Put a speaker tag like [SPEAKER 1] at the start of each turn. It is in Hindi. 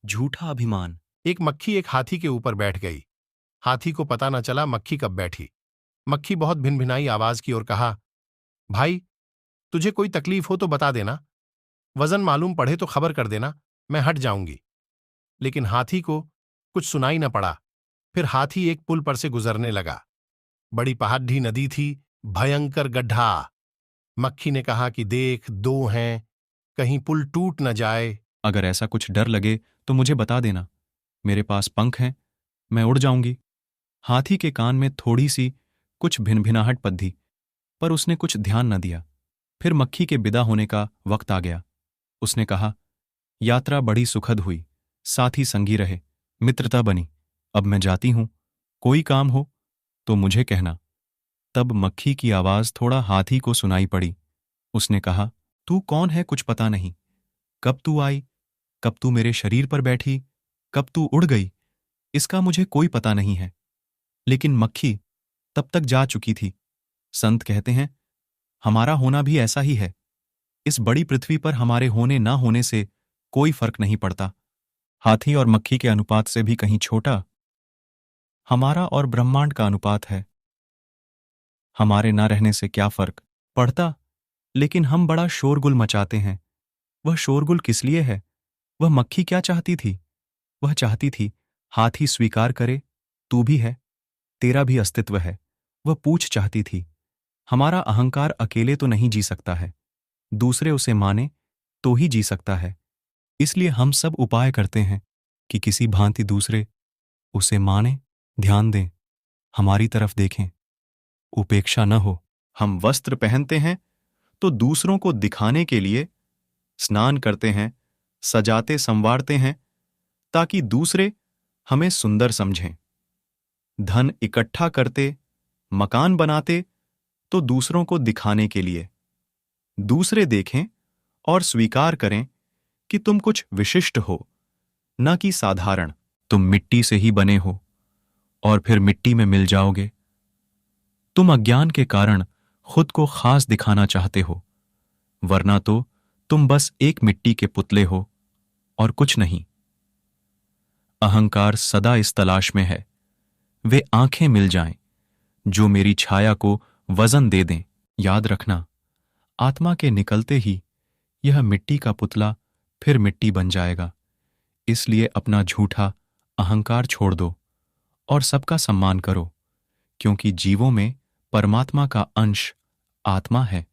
[SPEAKER 1] झूठा अभिमान।
[SPEAKER 2] एक मक्खी एक हाथी के ऊपर बैठ गई। हाथी को पता न चला मक्खी कब बैठी। मक्खी बहुत भिनभिनाई आवाज की और कहा, भाई, तुझे कोई तकलीफ हो तो बता देना, वजन मालूम पड़े तो खबर कर देना, मैं हट जाऊंगी। लेकिन हाथी को कुछ सुनाई न पड़ा। फिर हाथी एक पुल पर से गुजरने लगा। बड़ी पहाड़ी नदी थी, भयंकर गड्ढा। मक्खी ने कहा कि देख, दो हैं, कहीं पुल टूट न जाए।
[SPEAKER 3] अगर ऐसा कुछ डर लगे तो मुझे बता देना, मेरे पास पंख हैं, मैं उड़ जाऊंगी। हाथी के कान में थोड़ी सी कुछ भिनभिनाहट पद्धी, पर उसने कुछ ध्यान न दिया। फिर मक्खी के विदा होने का वक्त आ गया। उसने कहा, यात्रा बड़ी सुखद हुई, साथी संगी रहे, मित्रता बनी। अब मैं जाती हूं, कोई काम हो तो मुझे कहना। तब मक्खी की आवाज थोड़ा हाथी को सुनाई पड़ी। उसने कहा, तू कौन है कुछ पता नहीं, कब तू आई, कब तू मेरे शरीर पर बैठी, कब तू उड़ गई, इसका मुझे कोई पता नहीं है। लेकिन मक्खी तब तक जा चुकी थी। संत कहते हैं, हमारा होना भी ऐसा ही है। इस बड़ी पृथ्वी पर हमारे होने ना होने से कोई फर्क नहीं पड़ता। हाथी और मक्खी के अनुपात से भी कहीं छोटा हमारा और ब्रह्मांड का अनुपात है। हमारे ना रहने से क्या फर्क पड़ता, लेकिन हम बड़ा शोरगुल मचाते हैं। वह शोरगुल किस लिए है? वह मक्खी क्या चाहती थी? वह चाहती थी हाथी स्वीकार करे, तू भी है, तेरा भी अस्तित्व है। वह पूछ चाहती थी, हमारा अहंकार अकेले तो नहीं जी सकता है, दूसरे उसे माने तो ही जी सकता है। इसलिए हम सब उपाय करते हैं कि किसी भांति दूसरे उसे माने, ध्यान दें, हमारी तरफ देखें, उपेक्षा न हो। हम वस्त्र पहनते हैं तो दूसरों को दिखाने के लिए, स्नान करते हैं, सजाते संवारते हैं ताकि दूसरे हमें सुंदर समझें। धन इकट्ठा करते, मकान बनाते तो दूसरों को दिखाने के लिए। दूसरे देखें और स्वीकार करें कि तुम कुछ विशिष्ट हो, न कि साधारण। तुम मिट्टी से ही बने हो और फिर मिट्टी में मिल जाओगे। तुम अज्ञान के कारण खुद को खास दिखाना चाहते हो, वरना तो तुम बस एक मिट्टी के पुतले हो और कुछ नहीं। अहंकार सदा इस तलाश में है, वे आंखें मिल जाएं जो मेरी छाया को वजन दे दें। याद रखना, आत्मा के निकलते ही यह मिट्टी का पुतला फिर मिट्टी बन जाएगा। इसलिए अपना झूठा अहंकार छोड़ दो और सबका सम्मान करो, क्योंकि जीवों में परमात्मा का अंश आत्मा है।